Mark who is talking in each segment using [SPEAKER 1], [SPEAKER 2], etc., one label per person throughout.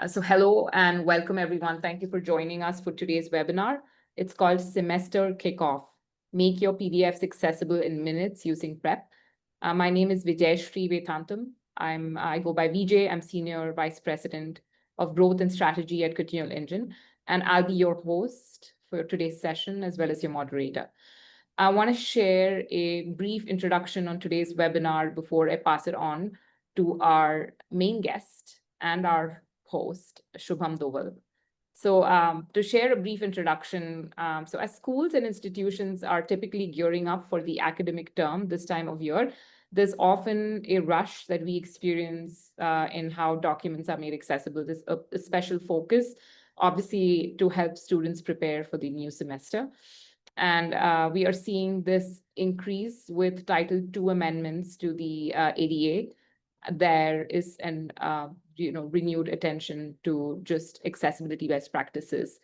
[SPEAKER 1] So hello and welcome everyone. Thank you for joining us for today's webinar. It's called Semester Kickoff. Make your PDFs accessible in minutes using Prep. My name is Vijayashree Vetantam. I go by VJ. I'm Senior Vice President of Growth and Strategy at Continual Engine, and I'll be your host for today's session as well as your moderator. I want to share a brief introduction on today's webinar before I pass it on to our main guest and our host, Shubham Doval. So to share a brief introduction, so as schools and institutions are typically gearing up for the academic term this time of year, there's often a rush that we experience in how documents are made accessible. There's a special focus, obviously, to help students prepare for the new semester. And we are seeing this increase with Title II amendments to the ADA. There is an renewed attention to just accessibility best practices,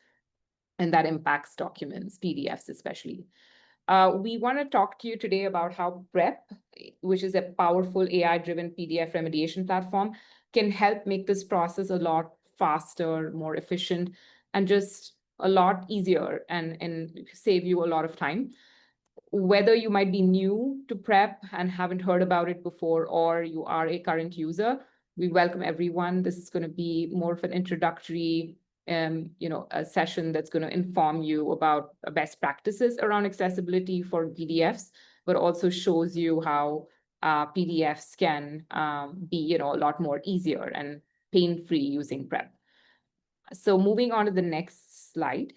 [SPEAKER 1] and that impacts documents, PDFs especially. We want to talk to you today about how Prep, which is a powerful AI-driven PDF remediation platform, can help make this process a lot faster, more efficient, and just a lot easier and save you a lot of time. Whether you might be new to Prep and haven't heard about it before, or you are a current user, we welcome everyone. This is going to be more of an introductory, a session that's going to inform you about best practices around accessibility for PDFs, but also shows you how PDFs can be, a lot more easier and pain-free using Prep. So moving on to the next slide,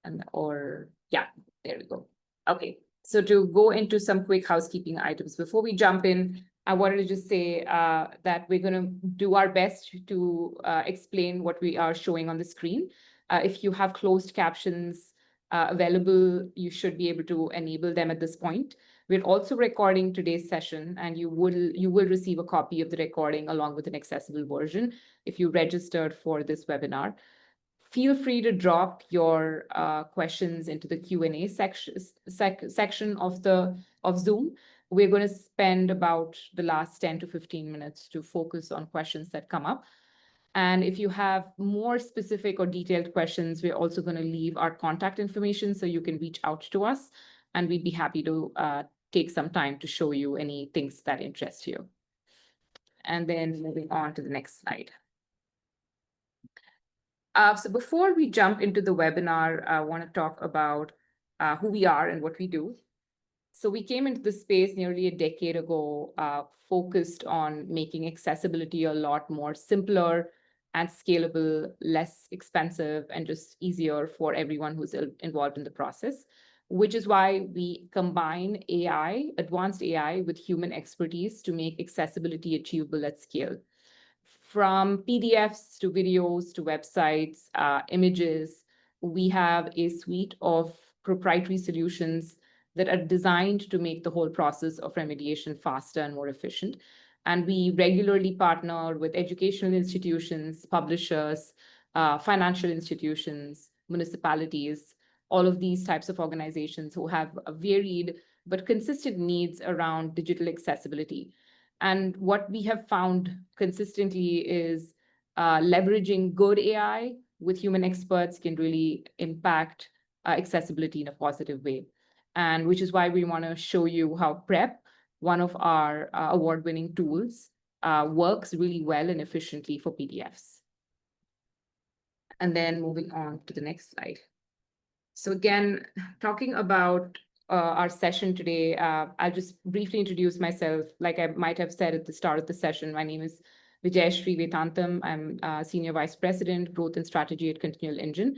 [SPEAKER 1] there we go. Okay. So to go into some quick housekeeping items, before we jump in, I wanted to just say that we're going to do our best to explain what we are showing on the screen. If you have closed captions available, you should be able to enable them at this point. We're also recording today's session, and you will receive a copy of the recording along with an accessible version if you registered for this webinar. Feel free to drop your questions into the Q&A section of Zoom. We're going to spend about the last 10 to 15 minutes to focus on questions that come up. And if you have more specific or detailed questions, we're also going to leave our contact information so you can reach out to us, and we'd be happy to take some time to show you any things that interest you. And then moving on to the next slide. So before we jump into the webinar, I want to talk about who we are and what we do. So we came into this space nearly a decade ago, focused on making accessibility a lot more simpler and scalable, less expensive, and just easier for everyone who's involved in the process, which is why we combine AI, advanced AI, with human expertise to make accessibility achievable at scale. From PDFs to videos to websites, images, we have a suite of proprietary solutions that are designed to make the whole process of remediation faster and more efficient. And we regularly partner with educational institutions, publishers, financial institutions, municipalities, all of these types of organizations who have varied but consistent needs around digital accessibility. And what we have found consistently is leveraging good AI with human experts can really impact accessibility in a positive way. And which is why we want to show you how Prep, one of our award-winning tools, works really well and efficiently for PDFs. And then moving on to the next slide. So again, talking about our session today, I'll just briefly introduce myself. Like I might have said at the start of the session, my name is Vijayashree Vetantam. I'm Senior Vice President, Growth and Strategy at Continual Engine.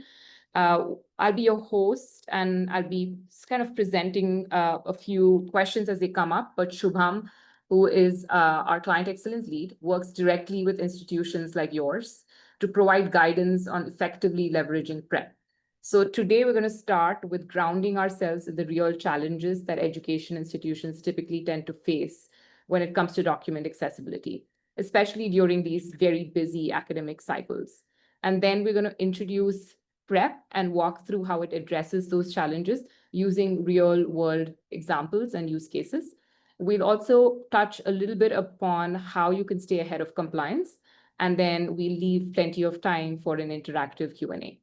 [SPEAKER 1] I'll be your host, and I'll be kind of presenting a few questions as they come up. But Shubham, who is our Client Excellence Lead, works directly with institutions like yours to provide guidance on effectively leveraging Prep. So today we're going to start with grounding ourselves in the real challenges that education institutions typically tend to face when it comes to document accessibility, especially during these very busy academic cycles. And then we're going to introduce Prep and walk through how it addresses those challenges using real-world examples and use cases. We'll also touch a little bit upon how you can stay ahead of compliance and then we'll leave plenty of time for an interactive Q&A.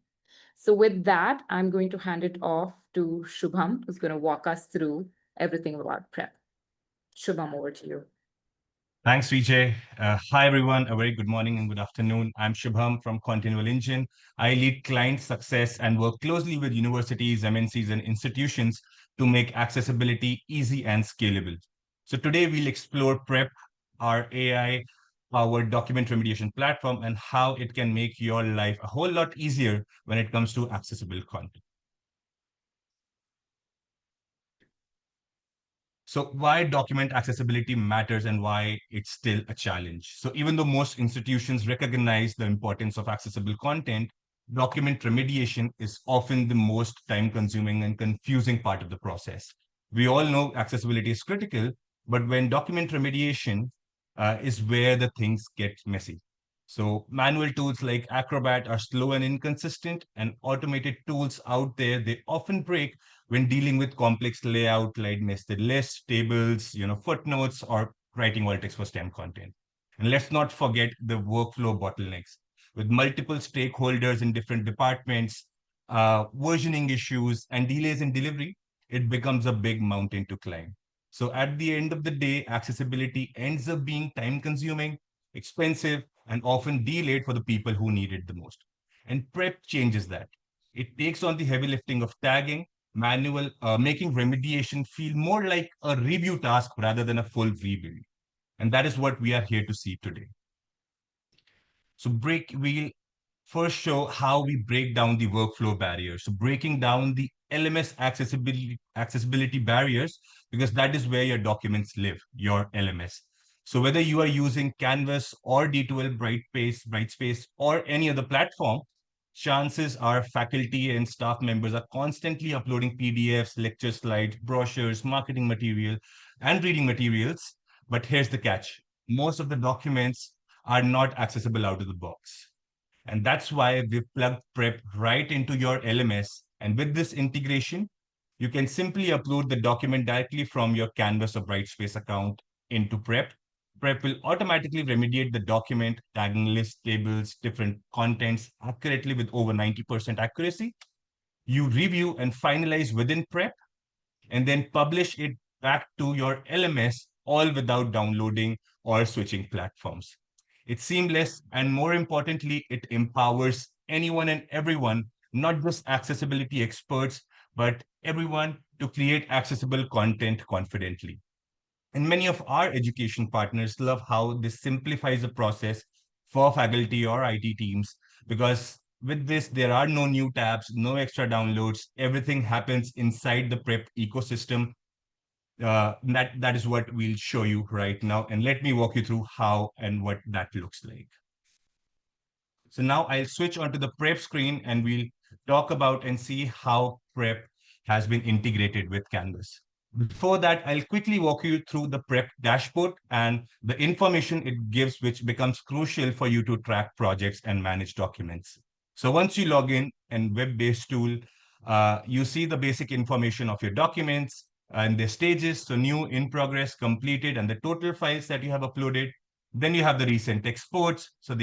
[SPEAKER 1] So with that, I'm going to hand it off to Shubham, who's going to walk us through everything about prep. Shubham, over to you.
[SPEAKER 2] Thanks, Vijay. Hi, everyone. A very good morning and good afternoon. I'm Shubham from Continual Engine. I lead client success and work closely with universities, MNCs, and institutions to make accessibility easy and scalable. So today we'll explore Prep, our AI-powered document remediation platform, and how it can make your life a whole lot easier when it comes to accessible content. So why document accessibility matters and why it's still a challenge. So even though most institutions recognize the importance of accessible content, document remediation is often the most time-consuming and confusing part of the process. We all know accessibility is critical, but when document remediation is where the things get messy. So manual tools like Acrobat are slow and inconsistent, and automated tools out there, they often break when dealing with complex layout like nested lists, tables, footnotes, or writing alt text for STEM content. And let's not forget the workflow bottlenecks. With multiple stakeholders in different departments, versioning issues, and delays in delivery, it becomes a big mountain to climb. So at the end of the day, accessibility ends up being time consuming, expensive, and often delayed for the people who need it the most. And prep changes that. It takes on the heavy lifting of tagging, making remediation feel more like a review task rather than a full rebuild. And that is what we are here to see today. So we'll first show how we break down the workflow barriers. So breaking down the LMS accessibility barriers, because that is where your documents live, your LMS. So whether you are using Canvas or D2L Brightspace, or any other platform, chances are faculty and staff members are constantly uploading PDFs, lecture slides, brochures, marketing material, and reading materials. But here's the catch. Most of the documents are not accessible out of the box. And that's why we plugged Prep right into your LMS. And with this integration, you can simply upload the document directly from your Canvas or Brightspace account into Prep. Prep will automatically remediate the document, tagging list tables, different contents accurately with over 90% accuracy. You review and finalize within Prep, and then publish it back to your LMS, all without downloading or switching platforms. It's seamless, and more importantly, it empowers anyone and everyone, not just accessibility experts, but everyone to create accessible content confidently. And many of our education partners love how this simplifies the process for faculty or IT teams, because with this, there are no new tabs, no extra downloads. Everything happens inside the prep ecosystem. That is what we'll show you right now. And let me walk you through how and what that looks like. So now I'll switch onto the prep screen and we'll talk about and see how prep has been integrated with Canvas. Before that, I'll quickly walk you through the prep dashboard and the information it gives, which becomes crucial for you to track projects and manage documents. So once you log in and web-based tool, you see the basic information of your documents and their stages. So new, in progress, completed, and the total files that you have uploaded. Then you have the recent exports. So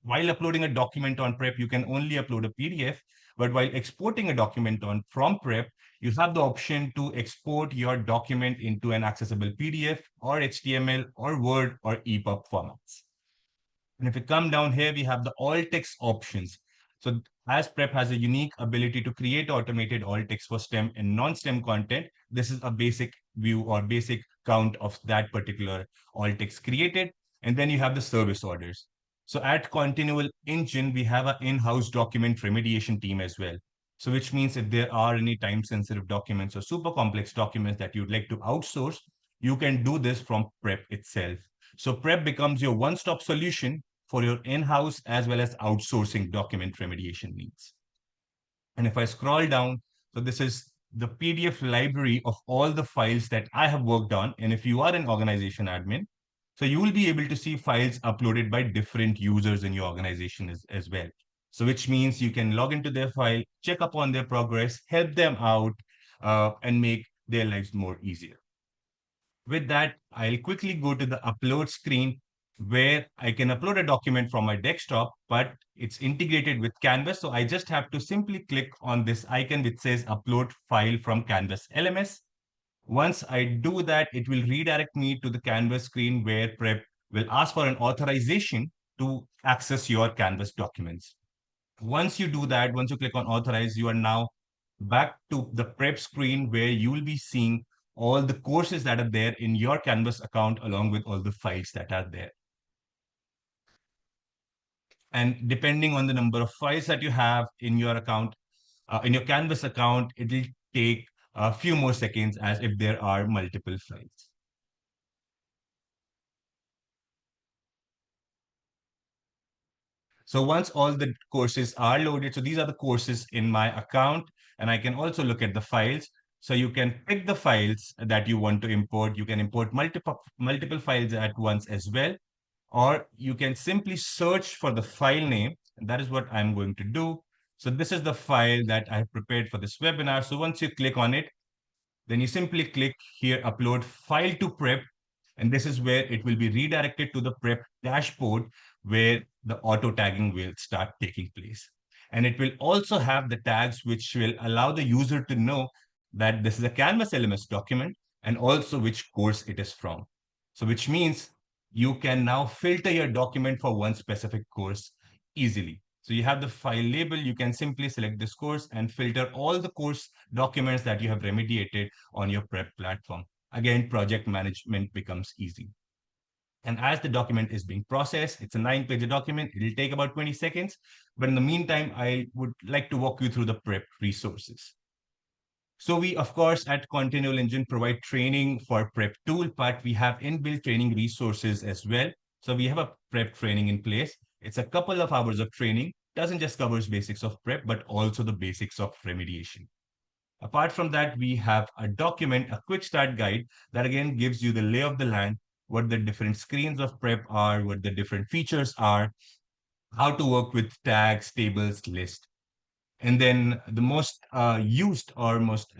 [SPEAKER 2] while uploading a document on Prep, you can only upload a PDF. But while exporting a document from Prep, you have the option to export your document into an accessible PDF or HTML or Word or EPUB formats. And if we come down here, we have the alt text options. So as Prep has a unique ability to create automated alt text for STEM and non-STEM content, this is a basic view or basic count of that particular alt text created. And then you have the service orders. So at Continual Engine, we have an in-house document remediation team as well. So which means if there are any time-sensitive documents or super complex documents that you'd like to outsource, you can do this from Prep itself. So Prep becomes your one-stop solution for your in-house as well as outsourcing document remediation needs. And if I scroll down, so this is the PDF library of all the files that I have worked on. And if you are an organization admin, so you will be able to see files uploaded by different users in your organization as well. So which means you can log into their file, check up on their progress, help them out, and make their lives more easier. With that, I'll quickly go to the upload screen where I can upload a document from my desktop, but it's integrated with Canvas. So I just have to simply click on this icon which says upload file from Canvas LMS. Once I do that, it will redirect me to the Canvas screen where Prep will ask for an authorization to access your Canvas documents. Once you do that, once you click on authorize, you are now back to the Prep screen where you will be seeing all the courses that are there in your Canvas account along with all the files that are there. And depending on the number of files that you have in your account, in your Canvas account, it will take a few more seconds as if there are multiple files. So once all the courses are loaded, so these are the courses in my account, and I can also look at the files. So you can pick the files that you want to import. You can import multiple files at once as well, or you can simply search for the file name. And that is what I'm going to do. So this is the file that I have prepared for this webinar. So once you click on it, then you simply click here, upload file to Prep. And this is where it will be redirected to the Prep dashboard where the auto tagging will start taking place. And it will also have the tags which will allow the user to know that this is a Canvas LMS document and also which course it is from. So which means you can now filter your document for one specific course easily. So you have the file label, you can simply select this course and filter all the course documents that you have remediated on your Prep platform. Again, project management becomes easy. And as the document is being processed, it's a 9-page document. It'll take about 20 seconds. But in the meantime, I would like to walk you through the Prep resources. So we, of course, at Continual Engine provide training for Prep tool, but we have inbuilt training resources as well. So we have a Prep training in place. It's a couple of hours of training. Doesn't just covers basics of Prep, but also the basics of remediation. Apart from that, we have a document, a quick start guide that again gives you the lay of the land, what the different screens of Prep are, what the different features are, how to work with tags, tables, list. And then the most used or most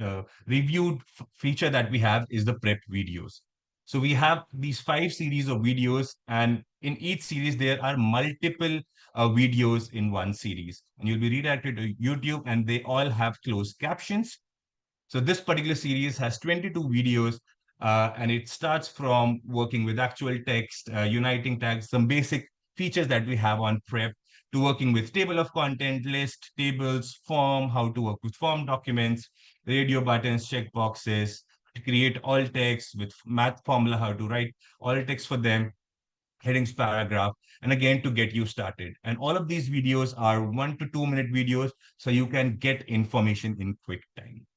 [SPEAKER 2] reviewed feature that we have is the Prep videos. So we have these 5 series of videos, and in each series, there are multiple videos in one series. And you'll be redirected to YouTube, and they all have closed captions. So this particular series has 22 videos, and it starts from working with actual text, uniting tags, some basic features that we have on Prep, to working with table of content, list, tables, form, how to work with form documents, radio buttons, checkboxes, to create alt text with math formula, how to write alt text for them, headings, paragraph, and again to get you started. And all of these videos are 1 to 2 minute videos, so you can get information in quick time.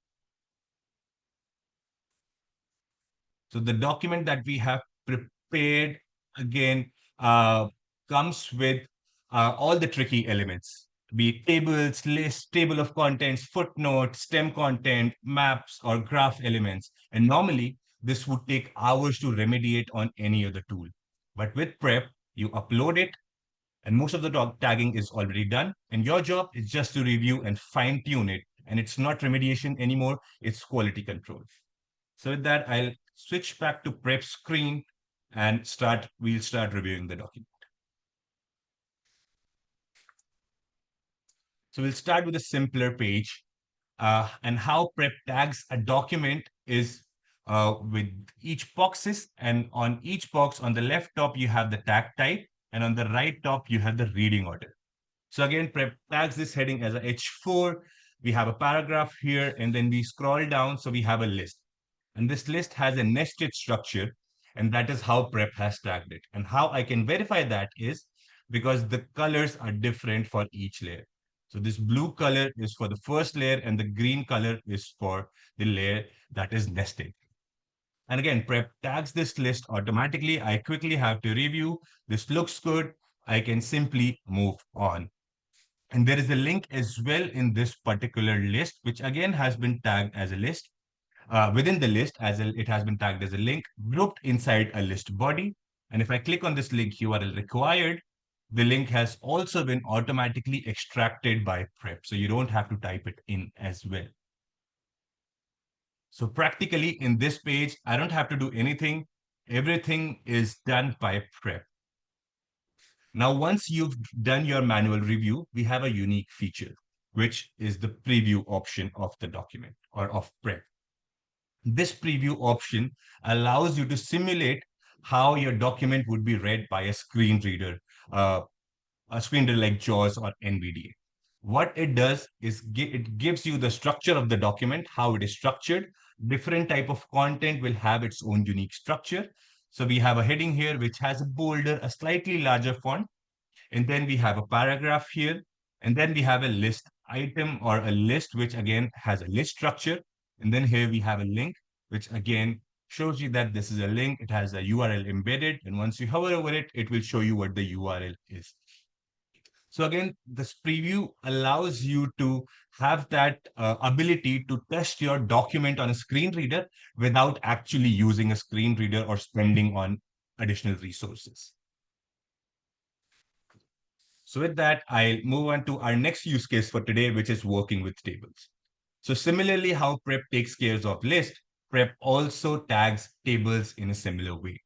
[SPEAKER 2] So the document that we have prepared again comes with all the tricky elements, be it tables, lists, table of contents, footnotes, stem content, maps, or graph elements. And normally this would take hours to remediate on any other tool. But with Prep, you upload it, and most of the tagging is already done. And your job is just to review and fine tune it. And it's not remediation anymore, it's quality control. So with that, I'll switch back to Prep screen and we'll start reviewing the document. So we'll start with a simpler page, and how Prep tags a document is with each boxes, and on each box on the left top, you have the tag type, and on the right top, you have the reading order. So again, Prep tags this heading as a H4. We have a paragraph here, and then we scroll down, so we have a list. And this list has a nested structure, and that is how Prep has tagged it. And how I can verify that is because the colors are different for each layer. So this blue color is for the first layer, and the green color is for the layer that is nested. And again, Prep tags this list automatically. I quickly have to review. This looks good. I can simply move on. And there is a link as well in this particular list, which again has been tagged as a list. Within the list, it has been tagged as a link grouped inside a list body. And if I click on this link URL required, the link has also been automatically extracted by Prep. So you don't have to type it in as well. So practically in this page, I don't have to do anything. Everything is done by Prep. Now, once you've done your manual review, we have a unique feature, which is the preview option of the document or of prep. This preview option allows you to simulate how your document would be read by uh, a screen reader like JAWS or NVDA. What it does is it gives you the structure of the document, how it is structured. Different type of content will have its own unique structure. So we have a heading here, which has a bolder, a slightly larger font. And then we have a paragraph here. And then we have a list item or a list, which again has a list structure. And then here we have a link, which again shows you that this is a link. It has a URL embedded. And once you hover over it, it will show you what the URL is. So again, this preview allows you to have that ability to test your document on a screen reader without actually using a screen reader or spending on additional resources. So with that, I'll move on to our next use case for today, which is working with tables. So similarly, how Prep takes care of list, Prep also tags tables in a similar way.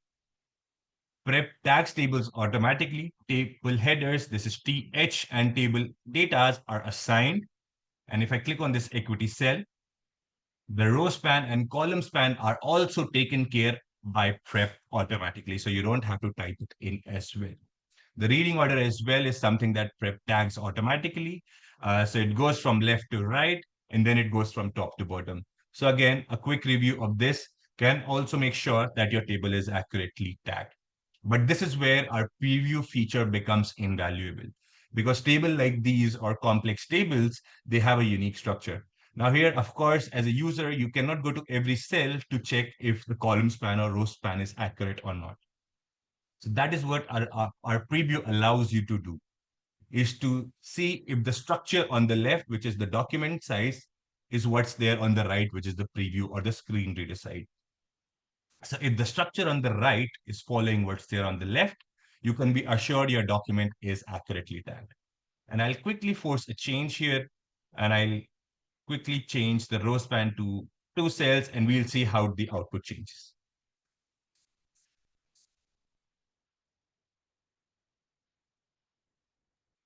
[SPEAKER 2] Prep tags tables automatically. Table headers, this is TH, and table datas are assigned. And if I click on this equity cell, the row span and column span are also taken care by Prep automatically. So you don't have to type it in as well. The reading order as well is something that Prep tags automatically. So it goes from left to right, and then it goes from top to bottom. So again, a quick review of this can also make sure that your table is accurately tagged. But this is where our preview feature becomes invaluable because table like these or complex tables, they have a unique structure. Now here, of course, as a user, you cannot go to every cell to check if the column span or row span is accurate or not. So that is what our preview allows you to do, is to see if the structure on the left, which is the document size, is what's there on the right, which is the preview or the screen reader side. So if the structure on the right is following what's there on the left, you can be assured your document is accurately tagged. And I'll quickly force a change here, and I'll quickly change the row span to 2 cells, and we'll see how the output changes.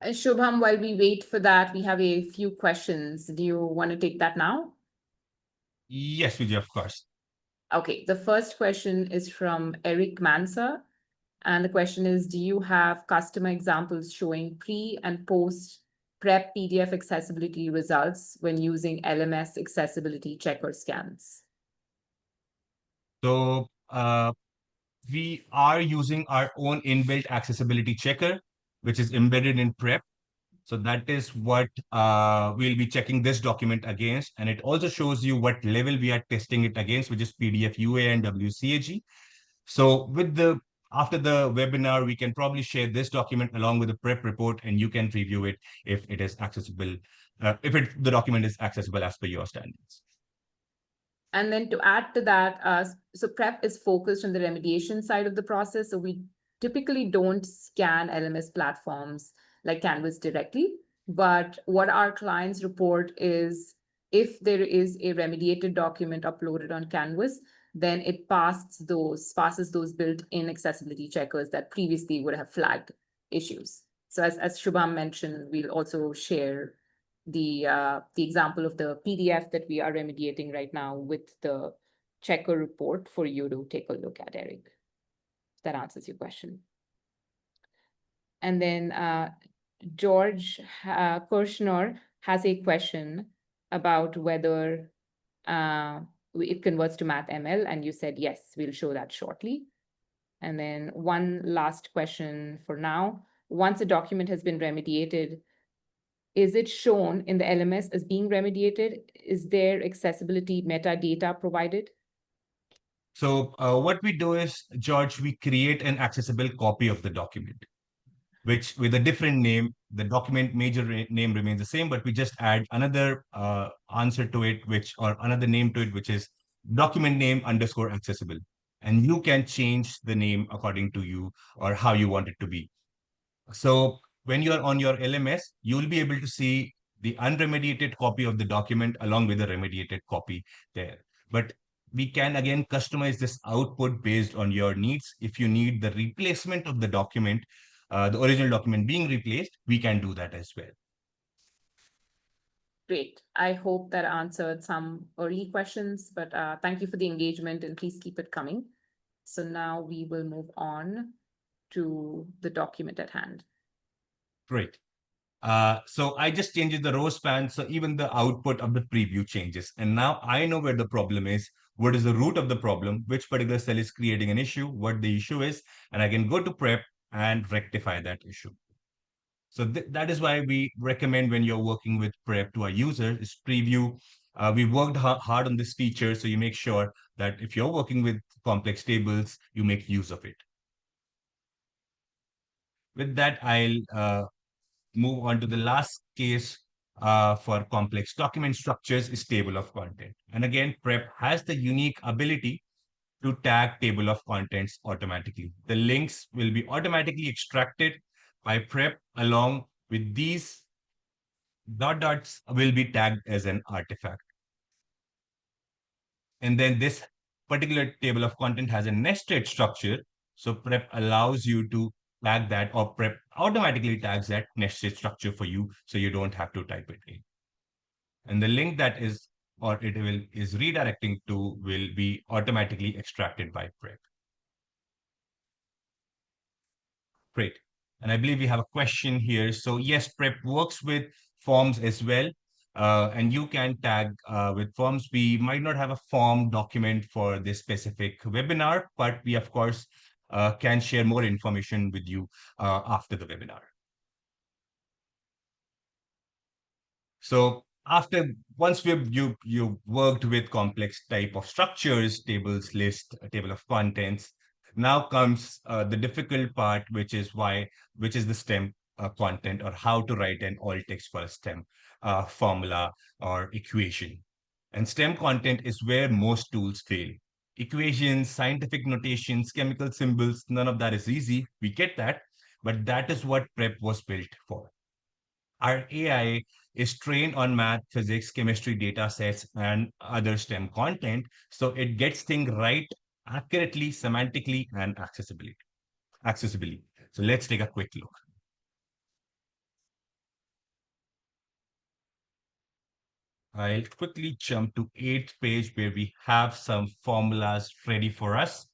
[SPEAKER 1] Shubham, while we wait for that, we have a few questions. Do you want to take that now?
[SPEAKER 2] Yes, Vijay, of course.
[SPEAKER 1] Okay, the first question is from Eric Mansa. And the question is, do you have customer examples showing pre and post prep PDF accessibility results when using LMS accessibility checker scans?
[SPEAKER 2] So we are using our own inbuilt accessibility checker, which is embedded in Prep. So that is what we'll be checking this document against. And it also shows you what level we are testing it against, which is PDF UA and WCAG. So after the webinar, we can probably share this document along with the prep report, and you can review it if it is accessible, the document is accessible as per your standards.
[SPEAKER 1] And then to add to that, so prep is focused on the remediation side of the process. So we typically don't scan LMS platforms like Canvas directly. But what our clients report is if there is a remediated document uploaded on Canvas, then it passes those built-in accessibility checkers that previously would have flagged issues. So as Shubham mentioned, we'll also share the example of the PDF that we are remediating right now with the checker report for you to take a look at, Eric. If that answers your question. And then George Kirshner has a question about whether it converts to MathML, and you said yes, we'll show that shortly. And then one last question for now. Once a document has been remediated, is it shown in the LMS as being remediated? Is there accessibility metadata provided?
[SPEAKER 2] So what we do is, George, we create an accessible copy of the document, which with a different name, the document name remains the same, but we just add another answer to it, or another name to it, which is document name _ accessible. And you can change the name according to you or how you want it to be. So when you're on your LMS, you'll be able to see the unremediated copy of the document along with the remediated copy there. But we can again customize this output based on your needs. If you need the replacement of the document the original document being replaced, we can do that as well.
[SPEAKER 1] Great. I hope that answered some early questions, but thank you for the engagement and please keep it coming. So now we will move on to the document at hand.
[SPEAKER 2] Great. So I just changed the row span. So even the output of the preview changes. And now I know where the problem is. What is the root of the problem? Which particular cell is creating an issue? What the issue is? And I can go to prep and rectify that issue. So that is why we recommend when you're working with prep to our users is preview. We worked hard on this feature. So you make sure that if you're working with complex tables, you make use of it. With that, I'll move on to the last case for complex document structures is table of content. And again, prep has the unique ability to tag table of contents automatically. The links will be automatically extracted by prep along with these dots will be tagged as an artifact. And then this particular table of content has a nested structure. So prep allows you to tag that, or prep automatically tags that nested structure for you. So you don't have to type it in. And the link that is, or it will is redirecting to will be automatically extracted by prep. Great. And I believe we have a question here. So yes, prep works with forms as well. And you can tag with forms. We might not have a form document for this specific webinar, but we, of course, can share more information with you after the webinar. So once you worked with complex type of structures, tables, list, a table of contents, now comes the difficult part, which is the STEM content, or how to write an alt text for a STEM formula or equation. And STEM content is where most tools fail. Equations, scientific notations, chemical symbols, none of that is easy. We get that, but that is what prep was built for. Our AI is trained on math, physics, chemistry data sets, and other STEM content. So it gets things right accurately, semantically, and accessibly. So let's take a quick look. I'll quickly jump to 8th page where we have some formulas ready for us.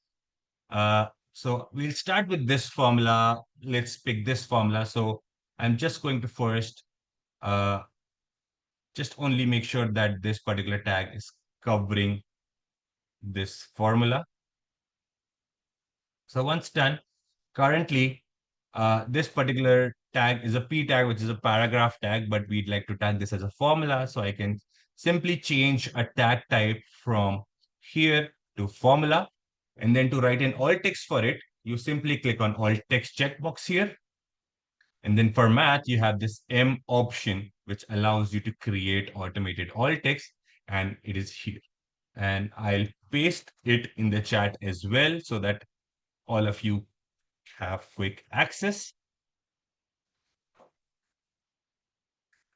[SPEAKER 2] So we'll start with this formula. Let's pick this formula. So I'm just going to first just only make sure that this particular tag is covering this formula. So once done, currently, this particular tag is a p tag, which is a paragraph tag, but we'd like to tag this as a formula. So I can simply change a tag type from here to formula. And then to write an alt text for it, you simply click on alt text checkbox here. And then for math, you have this M option, which allows you to create automated alt text, and it is here. And I'll paste it in the chat as well so that all of you have quick access.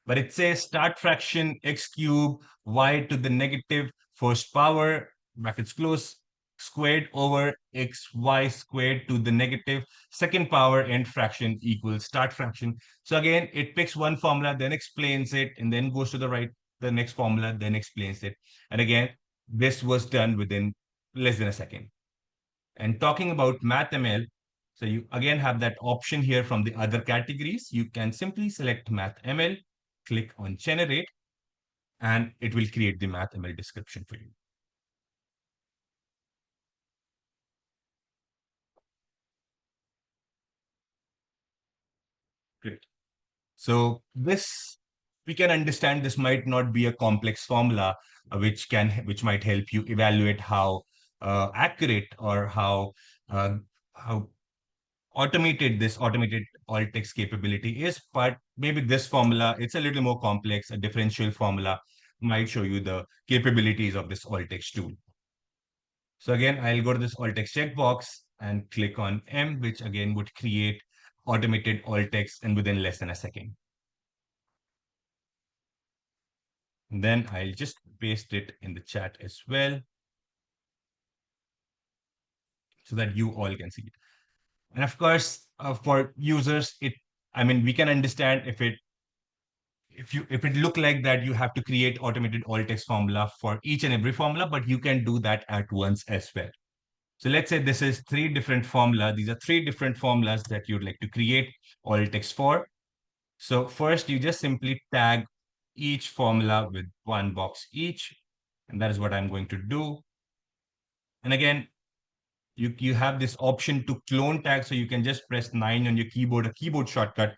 [SPEAKER 2] But it says start fraction x cube y to the negative first power, brackets close, squared over xy squared to the negative second power end fraction equals start fraction. So again, it picks one formula, then explains it, and then goes to the right, the next formula, then explains it. And again, this was done within less than a second. And talking about MathML, so you again have that option here from the other categories. You can simply select MathML, click on generate, and it will create the MathML description for you. Great. So this, we can understand this might not be a complex formula, which might help you evaluate how accurate or how automated this automated alt text capability is, but maybe this formula, it's a little more complex. A differential formula might show you the capabilities of this alt text tool. So again, I'll go to this alt text checkbox and click on M, which again would create automated alt text and within less than a second. And then I'll just paste it in the chat as well so that you all can see it. And of course, for users, we can understand if it look like that, you have to create automated alt text formula for each and every formula, but you can do that at once as well. So let's say this is three different formula. These are three different formulas that you'd like to create alt text for. So first, you just simply tag each formula with one box each, and that is what I'm going to do. And again, you have this option to clone tag, so you can just press 9 on your keyboard, a keyboard shortcut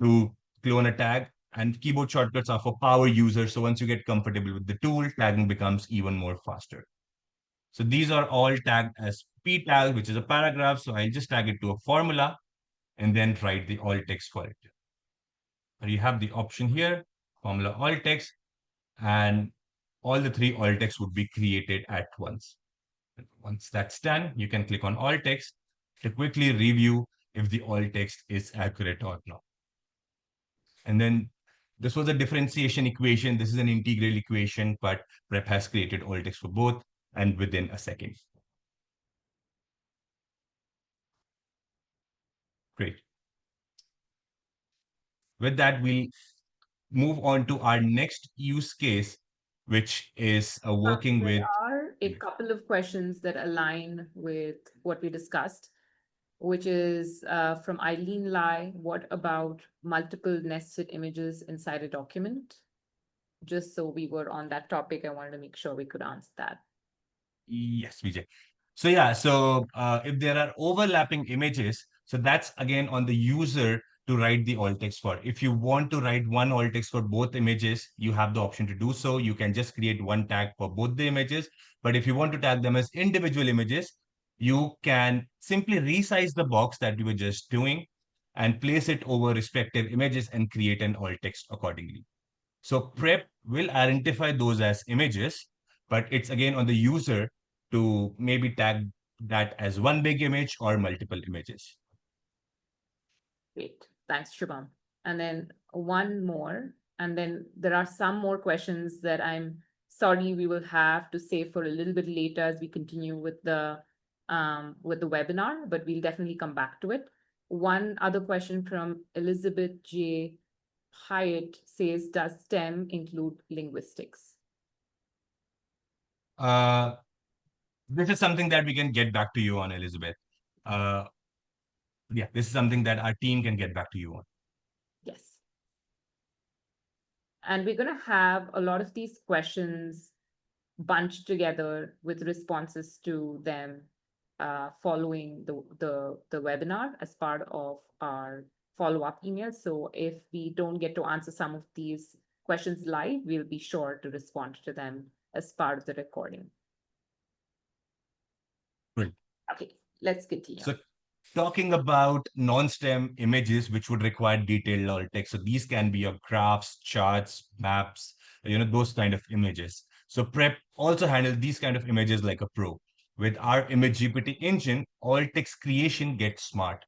[SPEAKER 2] to clone a tag. And keyboard shortcuts are for power users. So once you get comfortable with the tool, tagging becomes even more faster. So these are all tagged as p tag, which is a paragraph. So I'll just tag it to a formula and then write the alt text for it. So you have the option here, formula alt text, and all the three alt text would be created at once. Once that's done, you can click on alt text to quickly review if the alt text is accurate or not. And then this was a differentiation equation. This is an integral equation, but Prep has created alt text for both and within a second. Great. With that, we'll move on to our next use case, which is working
[SPEAKER 1] There
[SPEAKER 2] with.
[SPEAKER 1] are a couple of questions that align with what we discussed, which is from Eileen Lai. What about multiple nested images inside a document? Just so we were on that topic, I wanted to make sure we could answer that.
[SPEAKER 2] Yes, Vijay. So yeah, if there are overlapping images, so that's again on the user to write the alt text for. If you want to write one alt text for both images, you have the option to do so. You can just create one tag for both the images. But if you want to tag them as individual images, you can simply resize the box that you were just doing and place it over respective images and create an alt text accordingly. So prep will identify those as images, but it's again on the user to maybe tag that as one big image or multiple images.
[SPEAKER 1] Great. Thanks, Shubham. And then one more, and then there are some more questions that I'm sorry we will have to save for a little bit later as we continue with the webinar, but we'll definitely come back to it. One other question from Elizabeth J. Hyatt says, does STEM include linguistics?
[SPEAKER 2] This is something that we can get back to you on, Elizabeth. Uh, yeah, this is something that our team can get back to you on.
[SPEAKER 1] Yes. And we're going to have a lot of these questions bunched together with responses to them following the webinar as part of our follow-up email. So if we don't get to answer some of these questions live, we'll be sure to respond to them as part of the recording.
[SPEAKER 2] Great.
[SPEAKER 1] Okay, let's continue.
[SPEAKER 2] So talking about non-STEM images, which would require detailed alt text. So these can be your graphs, charts, maps, those kind of images. So Prep also handles these kind of images like a pro. With our image GPT engine, alt text creation gets smart.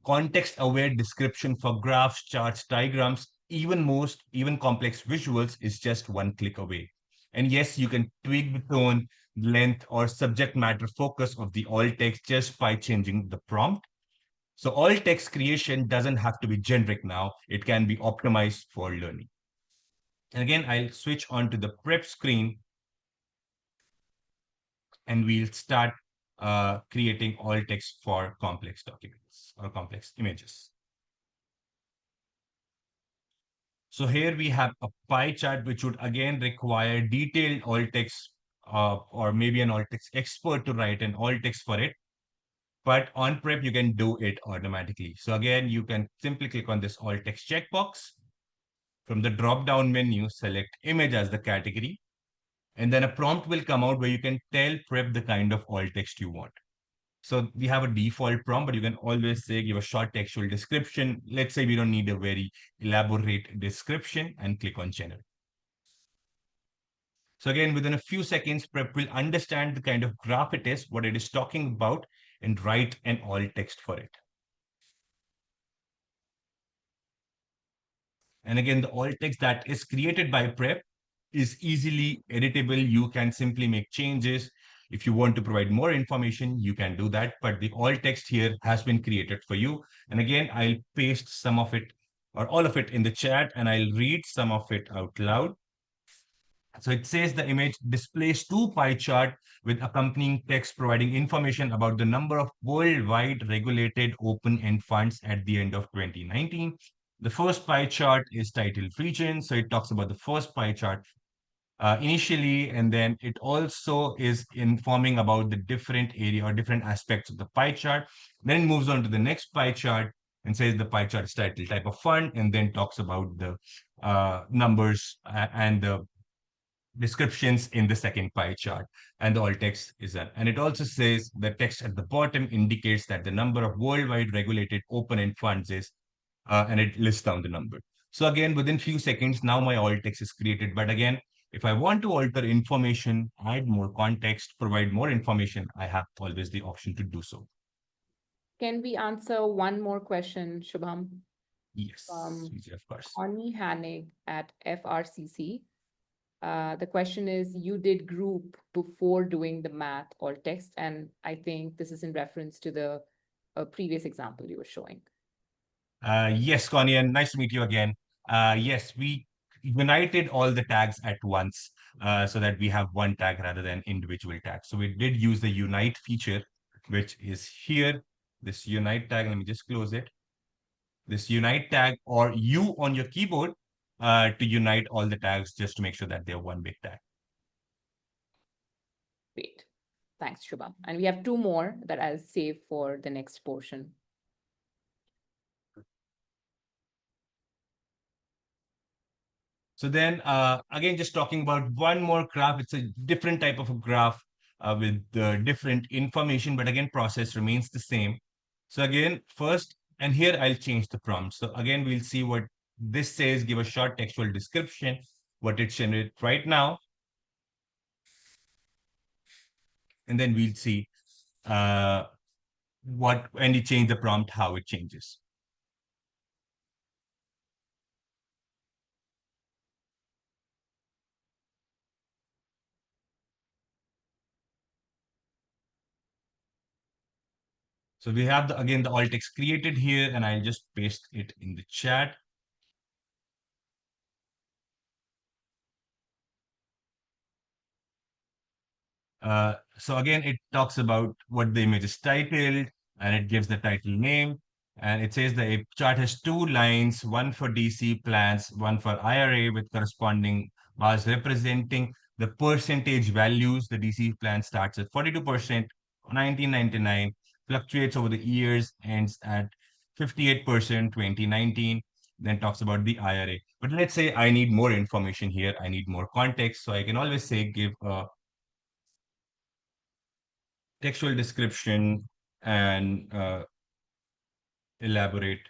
[SPEAKER 2] Context-aware description for graphs, charts, diagrams, even complex visuals is just one click away. And yes, you can tweak the tone, length, or subject matter focus of the alt text just by changing the prompt. So alt text creation doesn't have to be generic now. It can be optimized for learning. And again, I'll switch on to the prep screen and we'll start creating alt text for complex documents or complex images. So here we have a pie chart, which would again require detailed alt text or maybe an alt text expert to write an alt text for it. But on prep, you can do it automatically. So again, you can simply click on this alt text checkbox. From the drop-down menu, select image as the category. And then a prompt will come out where you can tell prep the kind of alt text you want. So we have a default prompt, but you can always say, give a short textual description. Let's say we don't need a very elaborate description and click on generate. So again, within a few seconds, Prep will understand the kind of graph it is, what it is talking about, and write an alt text for it. And again, the alt text that is created by Prep is easily editable. You can simply make changes. If you want to provide more information, you can do that. But the alt text here has been created for you. And again, I'll paste some of it or all of it in the chat, and I'll read some of it out loud. So it says the image displays two pie chart with accompanying text providing information about the number of worldwide regulated open-end funds at the end of 2019. The first pie chart is titled region. So it talks about the first pie chart initially, and then it also is informing about the different area or different aspects of the pie chart. Then it moves on to the next pie chart and says the pie chart is titled type of fund, and then talks about the numbers and the descriptions in the second pie chart, and the alt text is that. And it also says the text at the bottom indicates that the number of worldwide regulated open-end funds is, and it lists down the number. So again, within few seconds, now my alt text is created. But again, if I want to alter information, add more context, provide more information, I have always the option to do so.
[SPEAKER 1] Can we answer one more question, Shubham?
[SPEAKER 2] Yes, of course.
[SPEAKER 1] Connie Hanig at FRCC. The question is, you did group before doing the math or text, and I think this is in reference to the previous example you were showing.
[SPEAKER 2] Yes, Connie, and nice to meet you again. Yes, we united all the tags at once so that we have one tag rather than individual tags. So we did use the unite feature, which is here, this unite tag. Let me just close it. This unite tag, or U on your keyboard to unite all the tags just to make sure that they're one big tag.
[SPEAKER 1] Great. Thanks, Shubham. And we have two more that I'll save for the next portion.
[SPEAKER 2] So then, again, just talking about one more graph. It's a different type of a graph with different information, but again, process remains the same. So again, first, and here I'll change the prompt. So again, we'll see what this says, give a short textual description, what it generated right now. And then we'll see when you change the prompt, how it changes. So we have again the alt text created here, and I'll just paste it in the chat. So again, it talks about what the image is titled, and it gives the title name. And it says the chart has two lines, one for DC plans, one for IRA, with corresponding bars representing the percentage values. The DC plan starts at 42%, 1999, fluctuates over the years, ends at 58%, 2019, then talks about the IRA. But let's say I need more information here. I need more context. So I can always say give a textual description and elaborate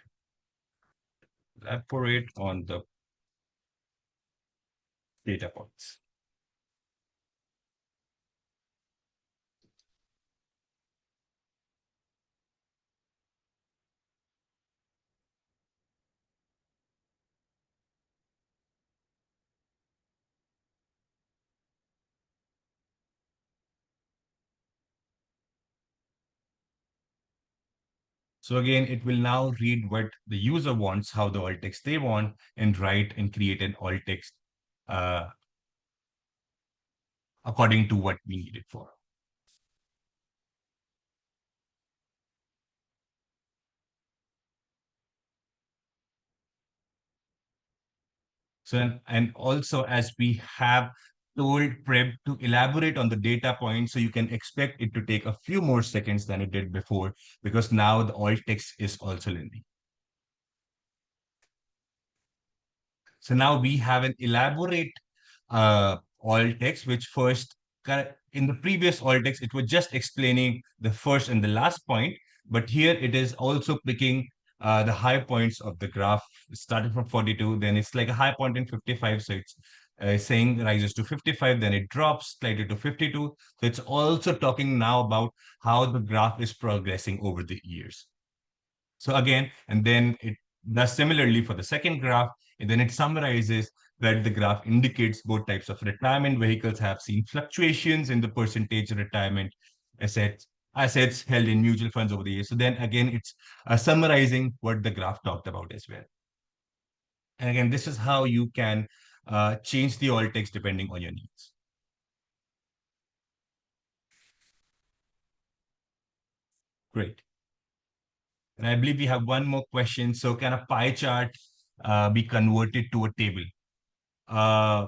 [SPEAKER 2] on the data points. So again, it will now read what the user wants, how the alt text they want, and write and create an alt text according to what we need it for. So, and also, as we have told Prep to elaborate on the data points, so you can expect it to take a few more seconds than it did before, because now the alt text is also lengthy. So now we have an elaborate alt text, which first, in the previous alt text, it was just explaining the first and the last point, but here it is also picking the high points of the graph, starting from 42, then it's like a high point in 55, so it's saying rises to 55, then it drops slightly to 52. So it's also talking now about how the graph is progressing over the years. So again, and then it does similarly for the second graph. And then it summarizes that the graph indicates both types of retirement vehicles have seen fluctuations in the percentage retirement assets held in mutual funds over the years. So then again, it's summarizing what the graph talked about as well. And again, this is how you can change the alt text depending on your needs. Great. And I believe we have one more question. So can a pie chart be converted to a table? Uh,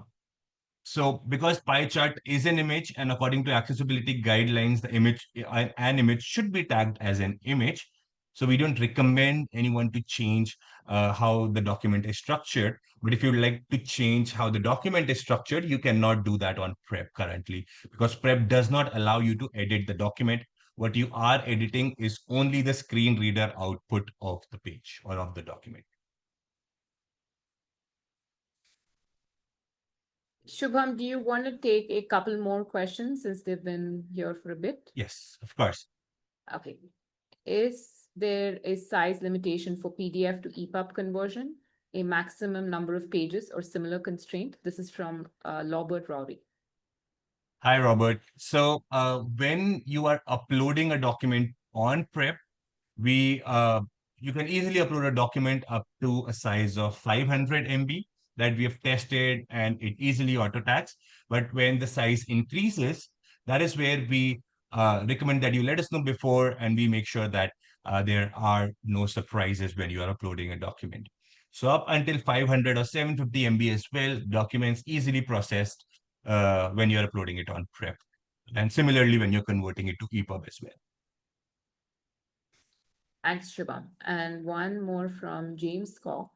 [SPEAKER 2] So because pie chart is an image, and according to accessibility guidelines, an image should be tagged as an image. So we don't recommend anyone to change how the document is structured. But if you'd like to change how the document is structured, you cannot do that on Prep currently, because Prep does not allow you to edit the document. What you are editing is only the screen reader output of the page or of the document.
[SPEAKER 1] Shubham, do you want to take a couple more questions since they've been here for a bit?
[SPEAKER 2] Yes, of course.
[SPEAKER 1] Okay. Is there a size limitation for PDF to EPUB conversion, a maximum number of pages or similar constraint? This is from Lobert Rowdy.
[SPEAKER 2] Hi, Robert. So when you are uploading a document on Prep, we you can easily upload a document up to a size of 500 MB that we have tested, and it easily auto tags. But when the size increases, that is where we recommend that you let us know before, and we make sure that there are no surprises when you are uploading a document. So up until 500 or 750 MB as well, documents easily processed when you're uploading it on Prep. And similarly, when you're converting it to EPUB as well.
[SPEAKER 1] Thanks, Shubham. And one more from James Cox.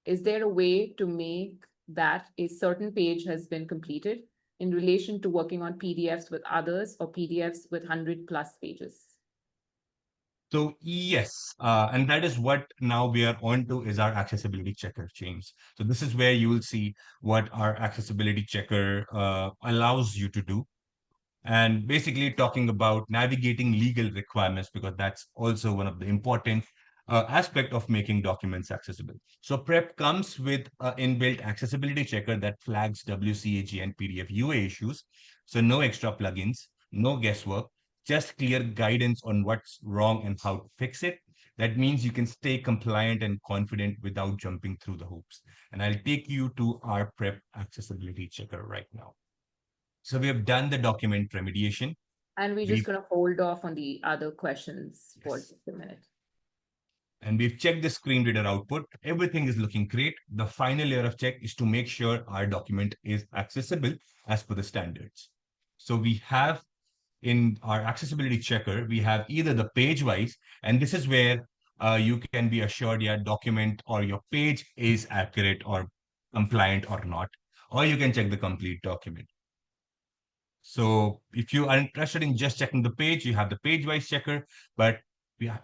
[SPEAKER 1] Is there a way to make that a certain page has been completed in relation to working on PDFs with others or PDFs with 100 plus pages?
[SPEAKER 2] So yes, and that is what now we are on to is our accessibility checker, James. So this is where you will see what our accessibility checker allows you to do. And basically talking about navigating legal requirements, because that's also one of the important aspect of making documents accessible. So Prep comes with an inbuilt accessibility checker that flags WCAG and PDF UA issues. So no extra plugins, no guesswork, just clear guidance on what's wrong and how to fix it. That means you can stay compliant and confident without jumping through the hoops. And I'll take you to our Prep accessibility checker right now. So we have done the document remediation.
[SPEAKER 1] And we're just going to hold off on the other questions for
[SPEAKER 2] Yes.
[SPEAKER 1] just a minute.
[SPEAKER 2] And we've checked the screen reader output. Everything is looking great. The final layer of check is to make sure our document is accessible as per the standards. So we have in our accessibility checker, we have either the page wise, and this is where you can be assured your document or your page is accurate or compliant or not, or you can check the complete document. So if you are interested in just checking the page, you have the page-wise checker, but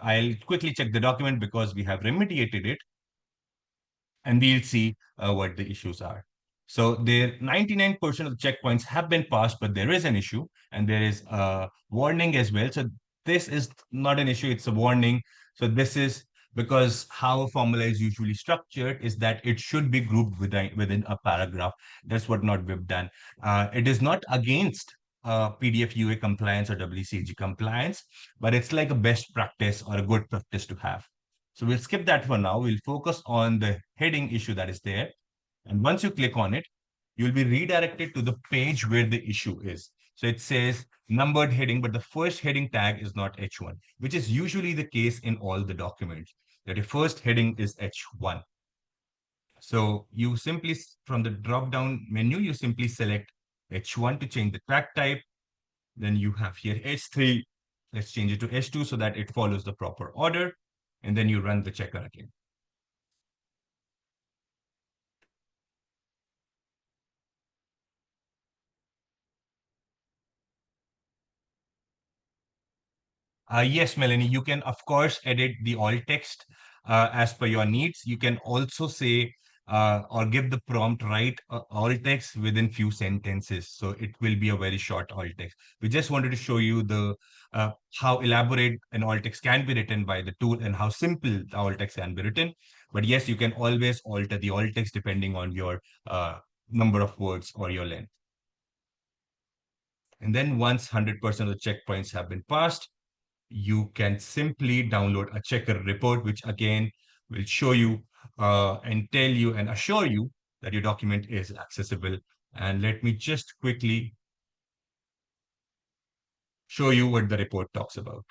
[SPEAKER 2] I'll quickly check the document because we have remediated it, and we'll see what the issues are. So there 99% of the checkpoints have been passed, but there is an issue, and there is a warning as well. So this is not an issue, it's a warning. So this is because how a formula is usually structured is that it should be grouped within a paragraph. That's what not we've done. It is not against PDF UA compliance or WCAG compliance, but it's like a best practice or a good practice to have. So we'll skip that for now. We'll focus on the heading issue that is there. And once you click on it, you'll be redirected to the page where the issue is. So it says numbered heading, but the first heading tag is not H1, which is usually the case in all the documents, that your first heading is H1. So you simply, from the drop-down menu, you simply select H1 to change the track type. Then you have here H3. Let's change it to H2 so that it follows the proper order. And then you run the checker again. Yes, Melanie, you can, of course, edit the alt text as per your needs. You can also say or give the prompt, write alt text within few sentences. So it will be a very short alt text. We just wanted to show you the how elaborate an alt text can be written by the tool and how simple the alt text can be written. But yes, you can always alter the alt text depending on your number of words or your length. And then once 100% of the checkpoints have been passed, you can simply download a checker report, which again will show you and tell you and assure you that your document is accessible. And let me just quickly show you what the report talks about.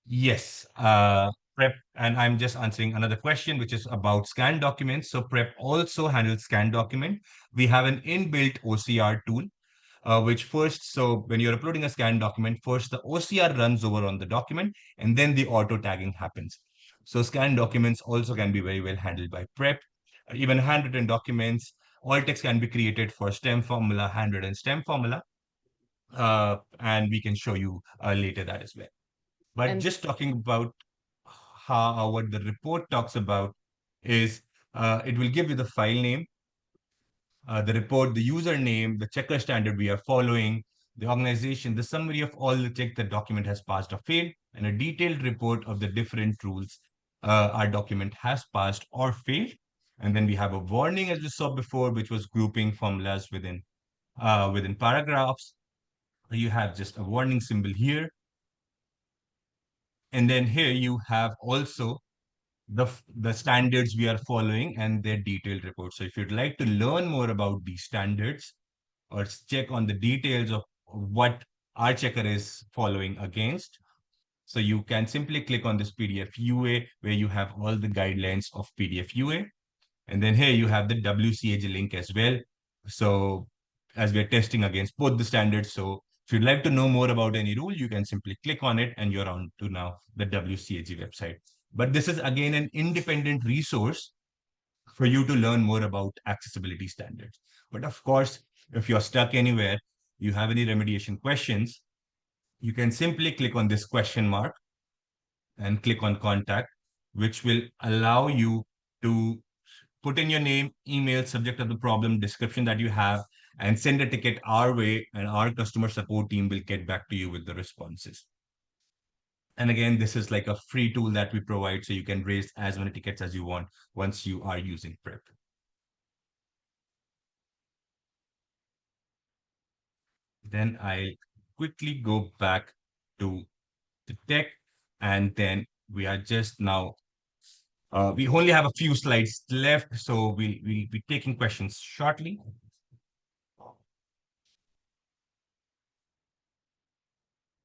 [SPEAKER 2] Yes, Prep, and I'm just answering another question, which is about scanned documents. So Prep also handles scanned document. We have an inbuilt OCR tool which first, so when you're uploading a scanned document, first the OCR runs over on the document and then the auto tagging happens. So scanned documents also can be very well handled by Prep. Even handwritten documents, all text can be created for stem formula, handwritten stem formula, and we can show you later that as well. But
[SPEAKER 1] And
[SPEAKER 2] just talking about how what the report talks about is it will give you the file name, the report, the username, the checker standard we are following, the organization, the summary of all the check the document has passed or failed, and a detailed report of the different rules our document has passed or failed. And then we have a warning, as we saw before, which was grouping formulas within paragraphs. You have just a warning symbol here. And then here you have also the standards we are following and their detailed report. So if you'd like to learn more about these standards, or check on the details of what our checker is following against. So you can simply click on this PDF UA where you have all the guidelines of PDF UA. And then here you have the WCAG link as well. So as we're testing against both the standards. So if you'd like to know more about any rule, you can simply click on it and you're on to now the WCAG website. But this is again an independent resource for you to learn more about accessibility standards. But of course, if you're stuck anywhere, you have any remediation questions, you can simply click on this question mark and click on contact, which will allow you to put in your name, email, subject of the problem, description that you have, and send a ticket our way, and our customer support team will get back to you with the responses. And again, this is like a free tool that we provide, so you can raise as many tickets as you want once you are using Prep. Then I'll quickly go back to the deck, and then we are just now, we only have a few slides left, so we'll be taking questions shortly.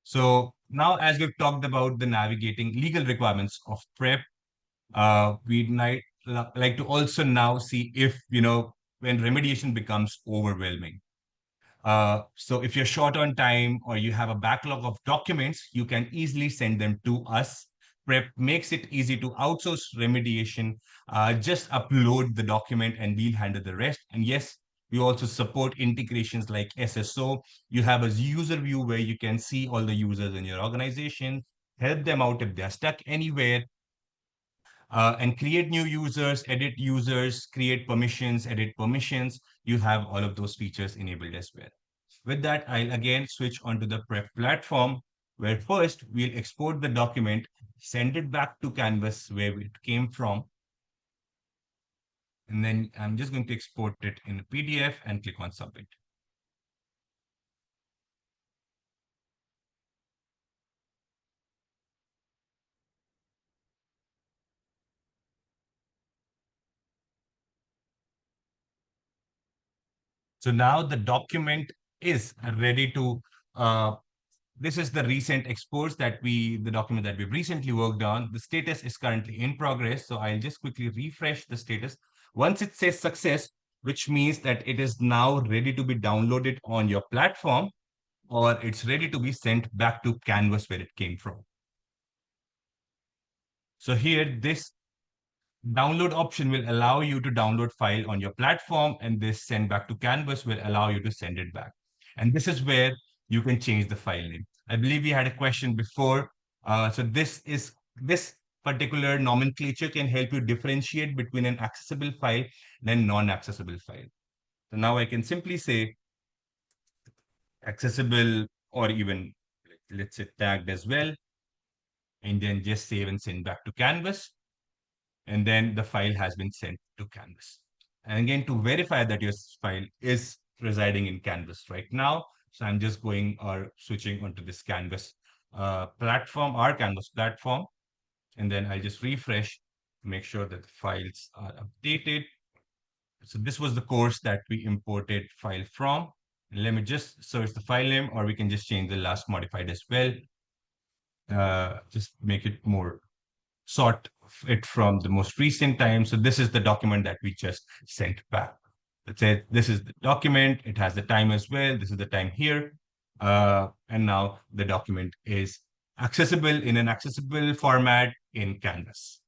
[SPEAKER 2] So now, as we've talked about the navigating legal requirements of Prep, we'd like to also now see if, when remediation becomes overwhelming. So if you're short on time or you have a backlog of documents, you can easily send them to us. Prep makes it easy to outsource remediation. Just upload the document and we'll handle the rest. And yes, we also support integrations like SSO. You have a user view where you can see all the users in your organization, help them out if they're stuck anywhere, and create new users, create permissions, edit permissions. You have all of those features enabled as well. With that, I'll again switch onto the Prep platform, where first we'll export the document, send it back to Canvas where it came from. And then I'm just going to export it in a PDF and click on Submit. So now the document is ready to, this is the recent exports the document that we've recently worked on. The status is currently in progress. So I'll just quickly refresh the status. Once it says success, which means that it is now ready to be downloaded on your platform, or it's ready to be sent back to Canvas where it came from. So here, this download option will allow you to download file on your platform, and this send back to Canvas will allow you to send it back. And this is where you can change the file name. I believe we had a question before. So this particular nomenclature can help you differentiate between an accessible file and a non-accessible file. So now I can simply say accessible, or even let's say tagged as well, and then just save and send back to Canvas. And then the file has been sent to Canvas. And again, to verify that your file is residing in Canvas right now, so I'm just going or switching onto this Canvas platform, our Canvas platform, and then I'll just refresh to make sure that the files are updated. So this was the course that we imported file from. Let me just search the file name, or we can just change the last modified as well. Just make it more sort it from the most recent time. So this is the document that we just sent back. Let's say this is the document. It has the time as well. This is the time here. And now the document is accessible in an accessible format in Canvas.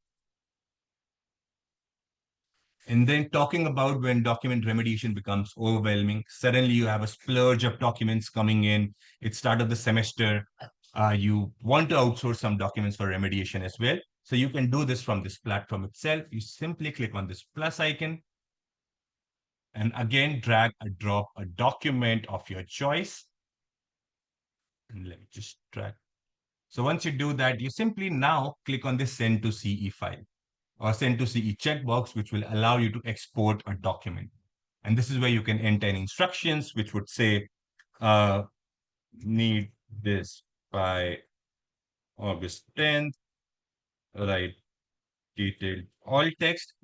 [SPEAKER 2] And then talking about when document remediation becomes overwhelming, suddenly you have a splurge of documents coming in. It's start of the semester. You want to outsource some documents for remediation as well. So you can do this from this platform itself. You simply click on this plus icon and again, drag or drop a document of your choice. And let me just drag. So once you do that, you simply now click on this send to CE file or send to CE checkbox, which will allow you to export a document. And this is where you can enter in instructions, which would say, need this by August 10th, write detailed alt text,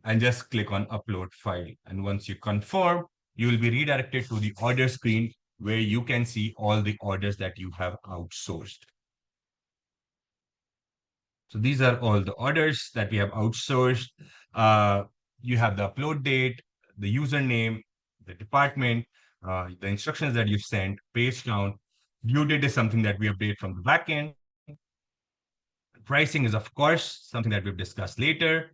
[SPEAKER 2] and just click on upload file. And once you confirm, you will be redirected to the order screen where you can see all the orders that you have outsourced. So these are all the orders that we have outsourced. You have the upload date, the username, the department, the instructions that you sent, page count. Due date is something that we update from the backend. Pricing is, of course, something that we've discussed later.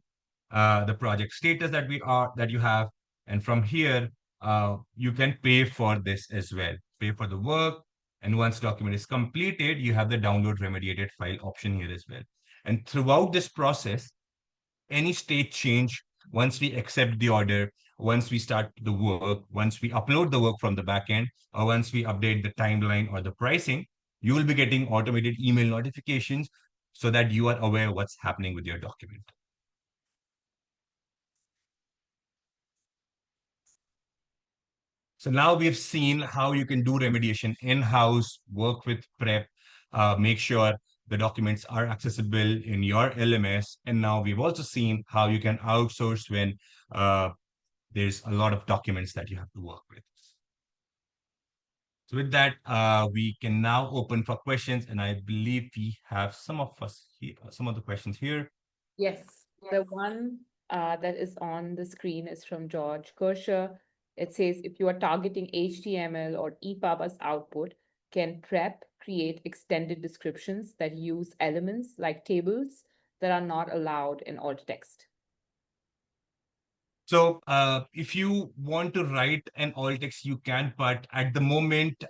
[SPEAKER 2] The project status that you have, and from here you can pay for this as well. Pay for the work, and once document is completed, you have the download remediated file option here as well. And throughout this process, any state change, once we accept the order, once we start the work, once we upload the work from the backend, or once we update the timeline or the pricing, you will be getting automated email notifications so that you are aware what's happening with your document. So now we've seen how you can do remediation in-house, work with prep, make sure the documents are accessible in your LMS. And now we've also seen how you can outsource when there's a lot of documents that you have to work with. So with that, we can now open for questions. And I believe we have some of the questions here.
[SPEAKER 1] Yes, the one that is on the screen is from George Kershaw. It says, if you are targeting HTML or EPUB as output, can prep create extended descriptions that use elements like tables that are not allowed in alt text?
[SPEAKER 2] So if you want to write an alt text, you can, but at the moment,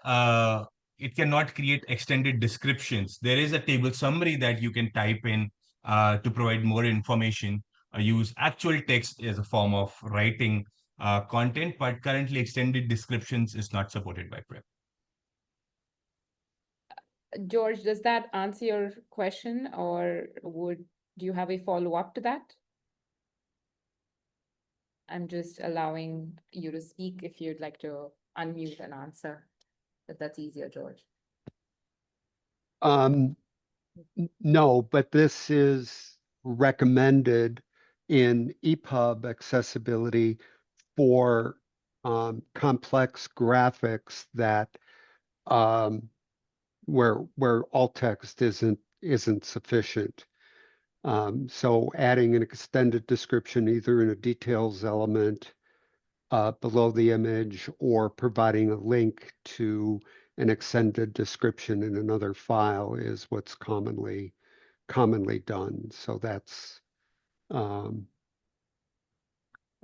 [SPEAKER 2] it cannot create extended descriptions. There is a table summary that you can type in to provide more information. Use actual text as a form of writing content, but currently extended descriptions is not supported by prep.
[SPEAKER 1] George, does that answer your question, or do you have a follow-up to that? I'm just allowing you to speak if you'd like to unmute and answer, if that's easier, George.
[SPEAKER 3] No, but this is recommended in EPUB accessibility for complex graphics that where alt text isn't sufficient. So adding an extended description either in a details element below the image or providing a link to an extended description in another file is what's commonly done. So that's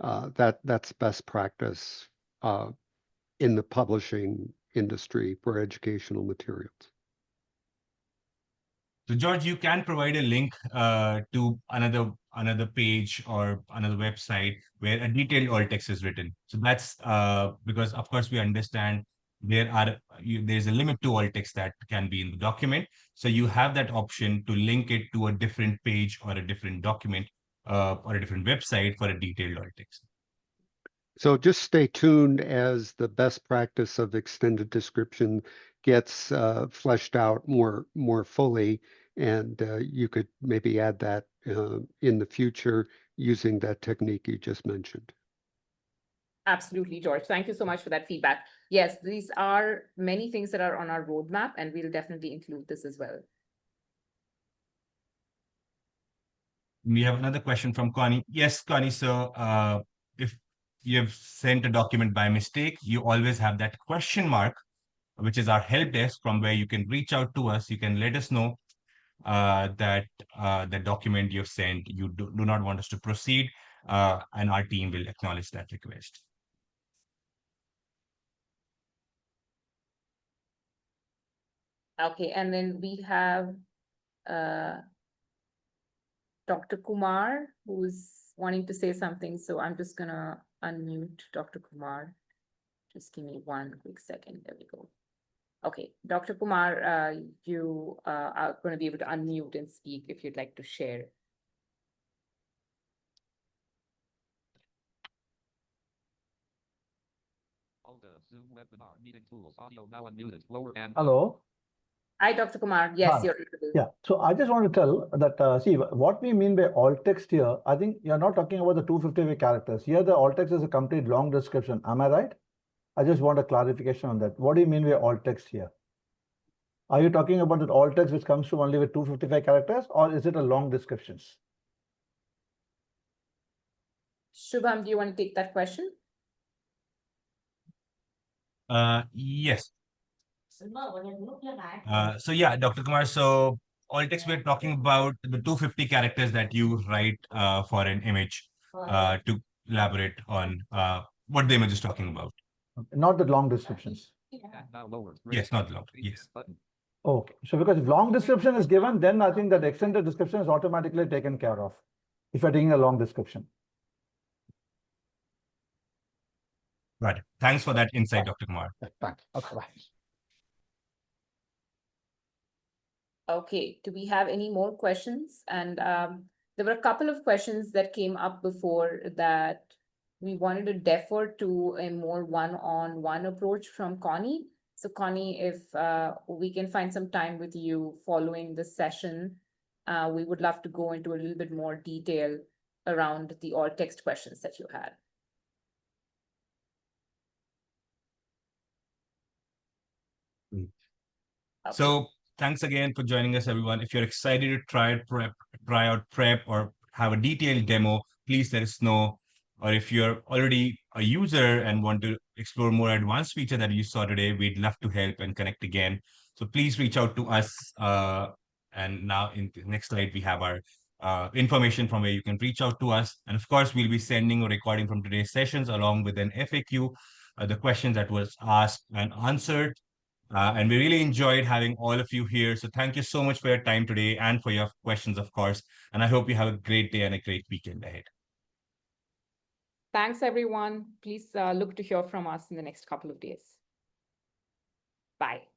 [SPEAKER 3] that's best practice in the publishing industry for educational materials.
[SPEAKER 2] So George, you can provide a link to another page or another website where a detailed alt text is written. So that's because of course we understand there's a limit to alt text that can be in the document. So you have that option to link it to a different page or a different document or a different website for a detailed alt text.
[SPEAKER 3] So just stay tuned as the best practice of extended description gets fleshed out more fully, and you could maybe add that in the future using that technique you just mentioned.
[SPEAKER 1] Absolutely, George. Thank you so much for that feedback. Yes, these are many things that are on our roadmap, and we'll definitely include this as well.
[SPEAKER 2] We have another question from Connie. Yes, Connie. So if you have sent a document by mistake, you always have that question mark, which is our help desk, from where you can reach out to us. You can let us know that the document you've sent, you do not want us to proceed, and our team will acknowledge that request.
[SPEAKER 1] Okay, and then we have Dr. Kumar, who's wanting to say something. So I'm just gonna unmute Dr. Kumar. Just give me one quick second. There we go. Okay, Dr. Kumar, you are going to be able to unmute and speak if you'd like to share.
[SPEAKER 4] Hello.
[SPEAKER 1] Hi, Dr. Kumar. Yes,
[SPEAKER 4] Hi.
[SPEAKER 1] you're audible.
[SPEAKER 4] Yeah. So I just want to tell that, see, what we mean by alt text here, I think you're not talking about the 255 characters. Here, the alt text is a complete long description. Am I right? I just want a clarification on that. What do you mean by alt text here? Are you talking about that alt text which comes to only with 255 characters, or is it a long description?
[SPEAKER 1] Shubham, do you want to take that question?
[SPEAKER 2] Yes. So yeah, Dr. Kumar, so alt text, we're talking about the 250 characters that you write for an image to elaborate on what the image is talking about.
[SPEAKER 4] Not the long descriptions.
[SPEAKER 2] Yes, not long. Yes.
[SPEAKER 4] Okay. So because if long description is given, then I think that extended description is automatically taken care of if you're taking a long description.
[SPEAKER 2] Right. Thanks for that insight, Dr. Kumar.
[SPEAKER 4] Thanks. Okay, bye.
[SPEAKER 1] Okay, do we have any more questions? And there were a couple of questions that came up before that we wanted to defer to a more one-on-one approach from Connie. So Connie, if we can find some time with you following the session, we would love to go into a little bit more detail around the alt text questions that you had. Okay.
[SPEAKER 2] So thanks again for joining us, everyone. If you're excited to try out prep or have a detailed demo, please let us know. Or if you're already a user and want to explore more advanced feature that you saw today, we'd love to help and connect again. So please reach out to us. And now in the next slide, we have our information from where you can reach out to us. And of course, we'll be sending a recording from today's sessions along with an FAQ, the questions that was asked and answered. And we really enjoyed having all of you here. So thank you so much for your time today and for your questions, of course. And I hope you have a great day and a great weekend ahead.
[SPEAKER 1] Thanks, everyone. Please look to hear from us in the next couple of days. Bye.